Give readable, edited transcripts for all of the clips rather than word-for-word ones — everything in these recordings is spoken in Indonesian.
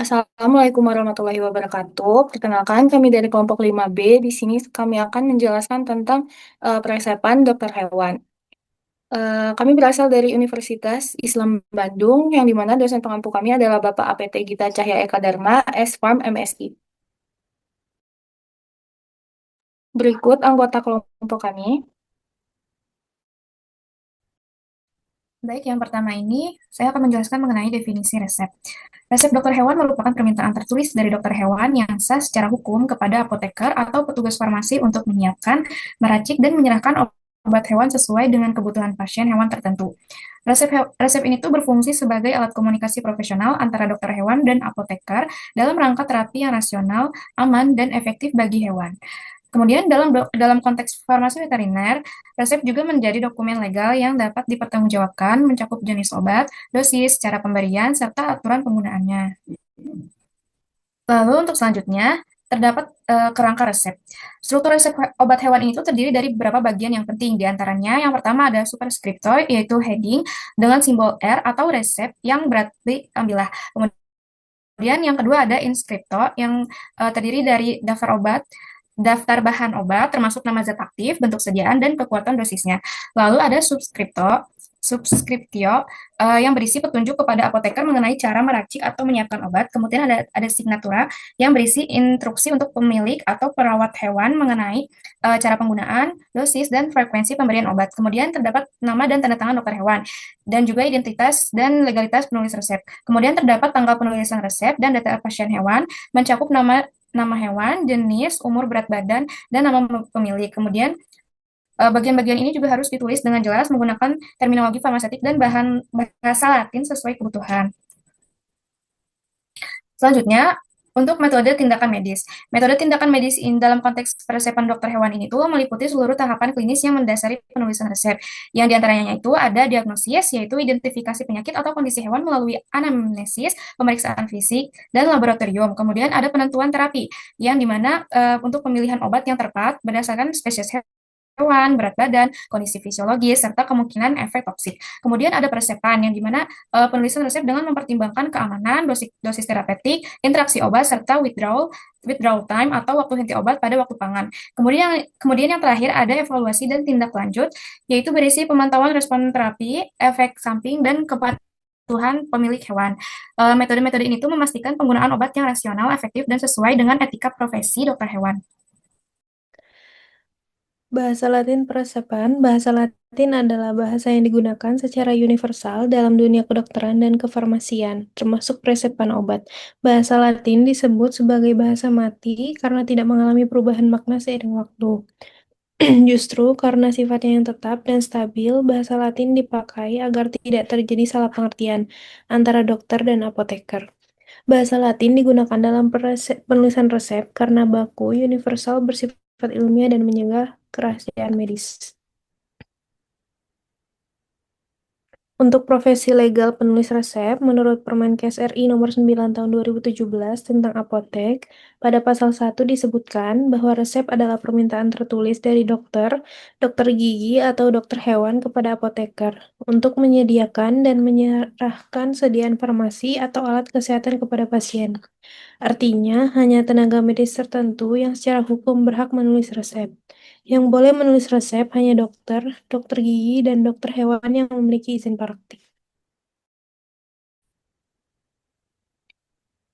Assalamualaikum warahmatullahi wabarakatuh. Perkenalkan, kami dari kelompok 5B. Di sini kami akan menjelaskan tentang peresepan dokter hewan. Kami berasal dari Universitas Islam Bandung, yang dimana dosen pengampu kami adalah Bapak APT Gita Cahya Eka Dharma, S-Farm MSI. Berikut anggota kelompok kami. Baik, yang pertama ini saya akan menjelaskan mengenai definisi resep. Resep dokter hewan merupakan permintaan tertulis dari dokter hewan yang sah secara hukum kepada apoteker atau petugas farmasi untuk menyiapkan, meracik, dan menyerahkan obat hewan sesuai dengan kebutuhan pasien hewan tertentu. Resep ini tuh berfungsi sebagai alat komunikasi profesional antara dokter hewan dan apoteker dalam rangka terapi yang rasional, aman, dan efektif bagi hewan. Kemudian dalam konteks farmasi veteriner, resep juga menjadi dokumen legal yang dapat dipertanggungjawabkan, mencakup jenis obat, dosis, cara pemberian, serta aturan penggunaannya. Lalu untuk selanjutnya, terdapat kerangka resep. Struktur resep obat hewan ini tuh terdiri dari beberapa bagian yang penting. Di antaranya, yang pertama ada superscriptor, yaitu heading dengan simbol R atau resep yang berarti ambillah. Kemudian yang kedua ada inskripto yang terdiri dari daftar bahan obat, termasuk nama zat aktif, bentuk sediaan, dan kekuatan dosisnya. Lalu ada subscriptio yang berisi petunjuk kepada apoteker mengenai cara meracik atau menyiapkan obat. Kemudian ada signatura yang berisi instruksi untuk pemilik atau perawat hewan mengenai cara penggunaan, dosis, dan frekuensi pemberian obat. Kemudian terdapat nama dan tanda tangan dokter hewan dan juga identitas dan legalitas penulis resep. Kemudian terdapat tanggal penulisan resep dan data pasien hewan, mencakup nama hewan, jenis, umur, berat badan, dan nama pemilik. Kemudian bagian-bagian ini juga harus ditulis dengan jelas menggunakan terminologi farmaseutik dan bahasa Latin sesuai kebutuhan. Selanjutnya, untuk metode tindakan medis. Metode tindakan medis dalam konteks peresepan dokter hewan ini tuh meliputi seluruh tahapan klinis yang mendasari penulisan resep. Yang diantaranya itu ada diagnosis, yaitu identifikasi penyakit atau kondisi hewan melalui anamnesis, pemeriksaan fisik, dan laboratorium. Kemudian ada penentuan terapi, yang dimana untuk pemilihan obat yang tepat berdasarkan spesies hewan, berat badan, kondisi fisiologis, serta kemungkinan efek toksik. Kemudian ada peresepan yang dimana penulisan resep dengan mempertimbangkan keamanan, dosis terapeutik, interaksi obat, serta withdrawal time atau waktu henti obat pada waktu pangan. Kemudian yang terakhir ada evaluasi dan tindak lanjut, yaitu berisi pemantauan respon terapi, efek samping, dan kepatuhan pemilik hewan. Metode-metode ini tuh memastikan penggunaan obat yang rasional, efektif, dan sesuai dengan etika profesi dokter hewan. Bahasa Latin peresepan. Bahasa Latin adalah bahasa yang digunakan secara universal dalam dunia kedokteran dan kefarmasian, termasuk peresepan obat. Bahasa Latin disebut sebagai bahasa mati karena tidak mengalami perubahan makna seiring waktu. Justru karena sifatnya yang tetap dan stabil, bahasa Latin dipakai agar tidak terjadi salah pengertian antara dokter dan apoteker. Bahasa Latin digunakan dalam penulisan resep karena baku, universal, bersifat ilmiah, dan menjaga kerahasiaan medis. Untuk profesi legal penulis resep, menurut Permenkes RI Nomor 9 Tahun 2017 tentang apotek, pada pasal 1 disebutkan bahwa resep adalah permintaan tertulis dari dokter, dokter gigi, atau dokter hewan kepada apoteker untuk menyediakan dan menyerahkan sediaan farmasi atau alat kesehatan kepada pasien. Artinya, hanya tenaga medis tertentu yang secara hukum berhak menulis resep. Yang boleh menulis resep hanya dokter, dokter gigi, dan dokter hewan yang memiliki izin praktik.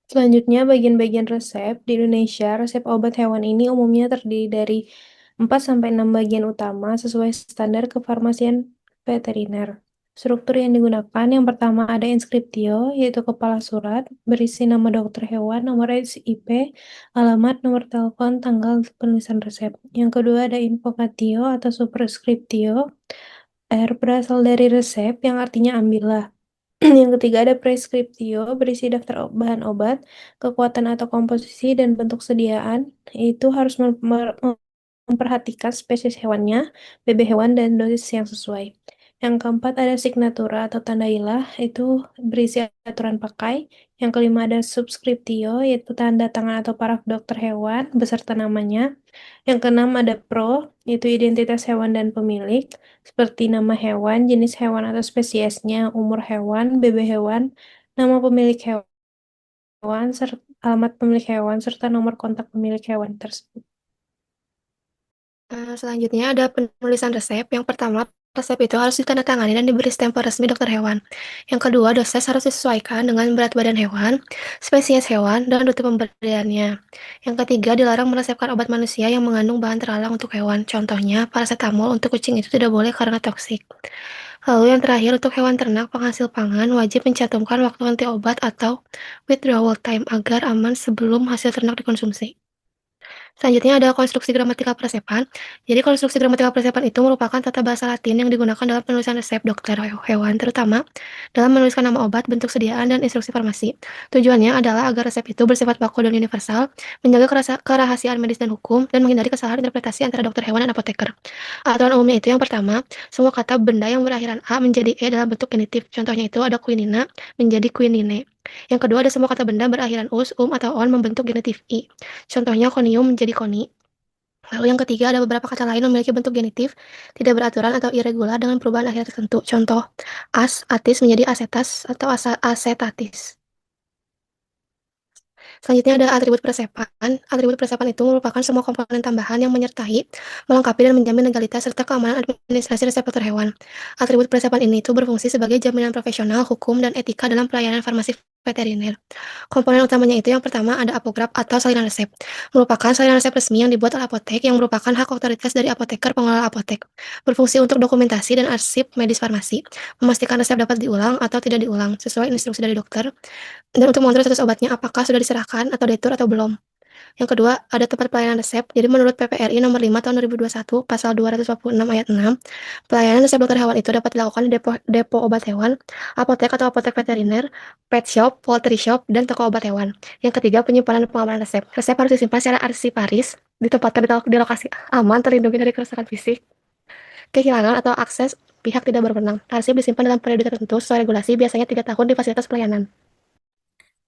Selanjutnya, bagian-bagian resep. Di Indonesia, resep obat hewan ini umumnya terdiri dari 4-6 bagian utama sesuai standar kefarmasian veteriner. Struktur yang digunakan, yang pertama ada inskriptio, yaitu kepala surat, berisi nama dokter hewan, nomor SIP, alamat, nomor telepon, tanggal penulisan resep. Yang kedua ada invocatio atau superscriptio, R berasal dari resep, yang artinya ambillah. Yang ketiga ada preskriptio, berisi daftar bahan obat, kekuatan atau komposisi, dan bentuk sediaan. Itu harus memperhatikan spesies hewannya, BB hewan, dan dosis yang sesuai. Yang keempat ada signatura atau tanda ilah, itu berisi aturan pakai. Yang kelima ada subskriptio, yaitu tanda tangan atau paraf dokter hewan beserta namanya. Yang keenam ada pro, yaitu identitas hewan dan pemilik, seperti nama hewan, jenis hewan atau spesiesnya, umur hewan, BB hewan, nama pemilik hewan, hewan, alamat pemilik hewan, serta nomor kontak pemilik hewan tersebut. Selanjutnya ada penulisan resep. Yang pertama, resep itu harus ditandatangani dan diberi stempel resmi dokter hewan. Yang kedua, dosis harus disesuaikan dengan berat badan hewan, spesies hewan, dan rute pemberiannya. Yang ketiga, dilarang meresepkan obat manusia yang mengandung bahan terlarang untuk hewan. Contohnya, paracetamol untuk kucing itu tidak boleh karena toksik. Lalu yang terakhir, untuk hewan ternak penghasil pangan wajib mencantumkan waktu henti obat atau withdrawal time agar aman sebelum hasil ternak dikonsumsi. Selanjutnya ada konstruksi gramatikal peresepan. Jadi konstruksi gramatikal peresepan itu merupakan tata bahasa Latin yang digunakan dalam penulisan resep dokter hewan, terutama dalam menuliskan nama obat, bentuk sediaan, dan instruksi farmasi. Tujuannya adalah agar resep itu bersifat baku dan universal, menjaga kerahasiaan medis dan hukum, dan menghindari kesalahan interpretasi antara dokter hewan dan apoteker. Aturan umumnya itu yang pertama, semua kata benda yang berakhiran A menjadi E dalam bentuk genitif. Contohnya itu ada quinina menjadi quinine. Yang kedua ada semua kata benda berakhiran us, atau on membentuk genitif I. Contohnya konium menjadi koni. Lalu yang ketiga ada beberapa kata lain memiliki bentuk genitif tidak beraturan atau irregular dengan perubahan akhir tertentu. Contoh, atis menjadi asetas atau asetatis. Selanjutnya ada atribut peresepan. Atribut peresepan itu merupakan semua komponen tambahan yang menyertai, melengkapi, dan menjamin legalitas serta keamanan administrasi resep dokter hewan. Atribut peresepan ini itu berfungsi sebagai jaminan profesional, hukum, dan etika dalam pelayanan farmasi veteriner. Komponen utamanya itu yang pertama ada apograf atau salinan resep. Merupakan salinan resep resmi yang dibuat oleh apotek yang merupakan hak otoritas dari apoteker pengelola apotek. Berfungsi untuk dokumentasi dan arsip medis farmasi, memastikan resep dapat diulang atau tidak diulang sesuai instruksi dari dokter, dan untuk mengontrol status obatnya apakah sudah diserahkan atau detur atau belum. Yang kedua, ada tempat pelayanan resep. Jadi menurut PPRI nomor 5 tahun 2021, pasal 246 ayat 6, pelayanan resep dokter hewan itu dapat dilakukan di depo obat hewan, apotek atau apotek veteriner, pet shop, poultry shop, dan toko obat hewan. Yang ketiga, penyimpanan dan pengamanan resep. Resep harus disimpan secara arsiparis, ditempatkan di lokasi aman, terlindungi dari kerusakan fisik, kehilangan, atau akses pihak tidak berwenang. Arsip disimpan dalam periode tertentu sesuai regulasi, biasanya 3 tahun di fasilitas pelayanan.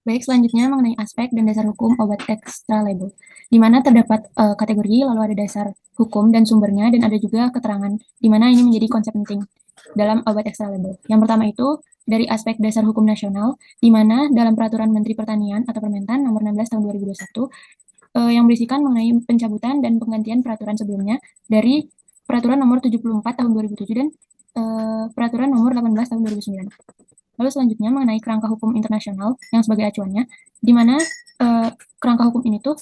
Baik, selanjutnya mengenai aspek dan dasar hukum obat extra label, di mana terdapat kategori, lalu ada dasar hukum dan sumbernya, dan ada juga keterangan, di mana ini menjadi konsep penting dalam obat extra label. Yang pertama itu dari aspek dasar hukum nasional, di mana dalam Peraturan Menteri Pertanian atau Permentan nomor 16 tahun 2021, yang berisikan mengenai pencabutan dan penggantian peraturan sebelumnya dari Peraturan nomor 74 tahun 2007 dan Peraturan nomor 18 tahun 2009. Lalu selanjutnya mengenai kerangka hukum internasional yang sebagai acuannya, di mana kerangka hukum ini tuh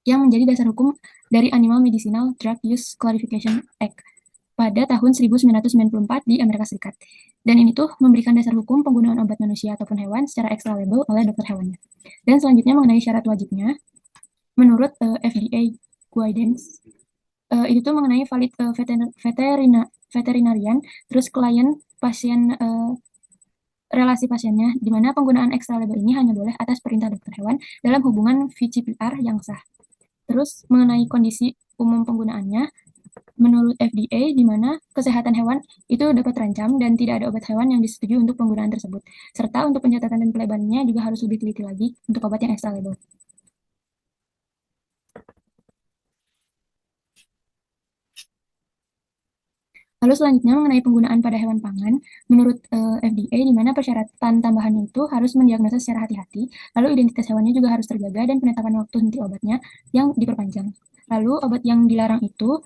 yang menjadi dasar hukum dari Animal Medicinal Drug Use Clarification Act pada tahun 1994 di Amerika Serikat. Dan ini tuh memberikan dasar hukum penggunaan obat manusia ataupun hewan secara extra label oleh dokter hewannya. Dan selanjutnya mengenai syarat wajibnya, menurut FDA guidance, itu tuh mengenai valid veterinarian, terus klien, pasien, relasi pasiennya, di mana penggunaan extra label ini hanya boleh atas perintah dokter hewan dalam hubungan VCPR yang sah. Terus mengenai kondisi umum penggunaannya, menurut FDA, di mana kesehatan hewan itu dapat terancam dan tidak ada obat hewan yang disetujui untuk penggunaan tersebut. Serta untuk pencatatan dan pelebarannya juga harus lebih teliti lagi untuk obat yang extra label. Lalu selanjutnya mengenai penggunaan pada hewan pangan, menurut FDA, di mana persyaratan tambahannya itu harus mendiagnosa secara hati-hati, lalu identitas hewannya juga harus terjaga, dan penetapan waktu henti obatnya yang diperpanjang. Lalu obat yang dilarang itu,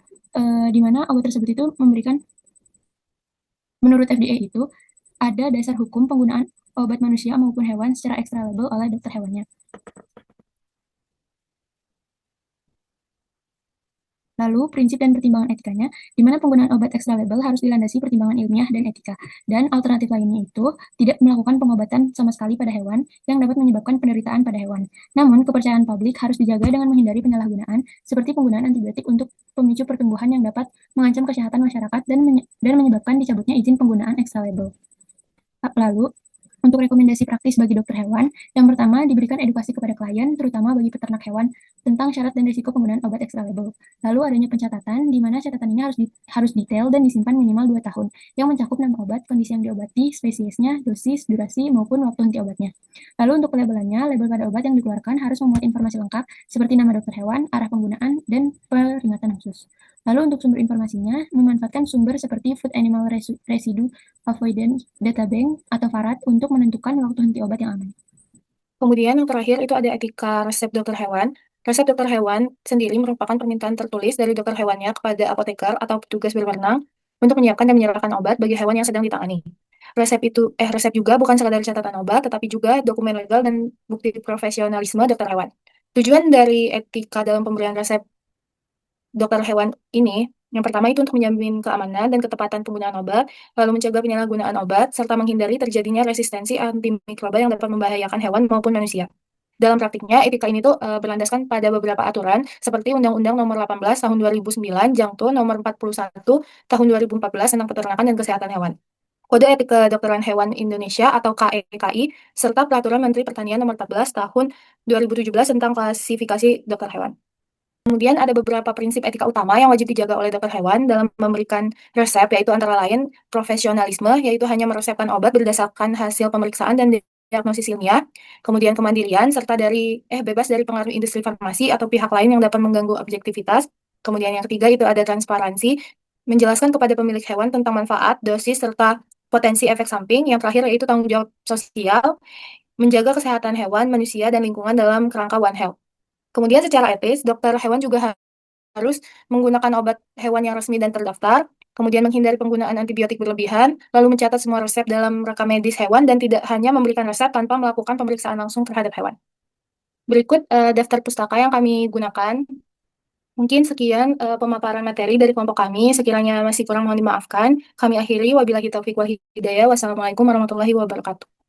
di mana obat tersebut itu memberikan, menurut FDA itu, ada dasar hukum penggunaan obat manusia maupun hewan secara extra label oleh dokter hewannya. Lalu, prinsip dan pertimbangan etikanya, di mana penggunaan obat extra label harus dilandasi pertimbangan ilmiah dan etika. Dan alternatif lainnya itu tidak melakukan pengobatan sama sekali pada hewan yang dapat menyebabkan penderitaan pada hewan. Namun, kepercayaan publik harus dijaga dengan menghindari penyalahgunaan, seperti penggunaan antibiotik untuk pemicu pertumbuhan yang dapat mengancam kesehatan masyarakat dan menyebabkan dicabutnya izin penggunaan extra label. Lalu, untuk rekomendasi praktis bagi dokter hewan, yang pertama diberikan edukasi kepada klien, terutama bagi peternak hewan, tentang syarat dan risiko penggunaan obat extra label. Lalu adanya pencatatan, di mana catatan ini harus detail dan disimpan minimal 2 tahun, yang mencakup nama obat, kondisi yang diobati, spesiesnya, dosis, durasi, maupun waktu henti obatnya. Lalu untuk pelabelannya, label pada obat yang dikeluarkan harus memuat informasi lengkap, seperti nama dokter hewan, arah penggunaan, dan peringatan khusus. Lalu untuk sumber informasinya, memanfaatkan sumber seperti Food Animal Residue Avoidance Data Bank atau FARAD untuk menentukan waktu henti obat yang aman. Kemudian yang terakhir itu ada etika resep dokter hewan. Resep dokter hewan sendiri merupakan permintaan tertulis dari dokter hewannya kepada apoteker atau petugas berwenang untuk menyiapkan dan menyerahkan obat bagi hewan yang sedang ditangani. Resep juga bukan sekadar catatan obat, tetapi juga dokumen legal dan bukti profesionalisme dokter hewan. Tujuan dari etika dalam pemberian resep dokter hewan ini, yang pertama itu untuk menjamin keamanan dan ketepatan penggunaan obat, lalu mencegah penyalahgunaan obat, serta menghindari terjadinya resistensi antimikroba yang dapat membahayakan hewan maupun manusia. Dalam praktiknya, etika ini tuh berlandaskan pada beberapa aturan, seperti Undang-Undang Nomor 18 Tahun 2009, Jangto Nomor 41 Tahun 2014 tentang Peternakan dan Kesehatan Hewan. Kode Etik Kedokteran Hewan Indonesia atau KEKI, serta Peraturan Menteri Pertanian Nomor 14 Tahun 2017 tentang klasifikasi dokter hewan. Kemudian ada beberapa prinsip etika utama yang wajib dijaga oleh dokter hewan dalam memberikan resep, yaitu antara lain profesionalisme, yaitu hanya meresepkan obat berdasarkan hasil pemeriksaan dan diagnosis ilmiah, kemudian kemandirian, serta bebas dari pengaruh industri farmasi atau pihak lain yang dapat mengganggu objektivitas. Kemudian yang ketiga itu ada transparansi, menjelaskan kepada pemilik hewan tentang manfaat, dosis, serta potensi efek samping. Yang terakhir yaitu tanggung jawab sosial, menjaga kesehatan hewan, manusia, dan lingkungan dalam kerangka One Health. Kemudian secara etis, dokter hewan juga harus menggunakan obat hewan yang resmi dan terdaftar, kemudian menghindari penggunaan antibiotik berlebihan, lalu mencatat semua resep dalam rekam medis hewan, dan tidak hanya memberikan resep tanpa melakukan pemeriksaan langsung terhadap hewan. Berikut daftar pustaka yang kami gunakan. Mungkin sekian pemaparan materi dari kelompok kami. Sekiranya masih kurang mohon dimaafkan. Kami akhiri. Wabillahi taufiq wal hidayah. Wassalamualaikum warahmatullahi wabarakatuh.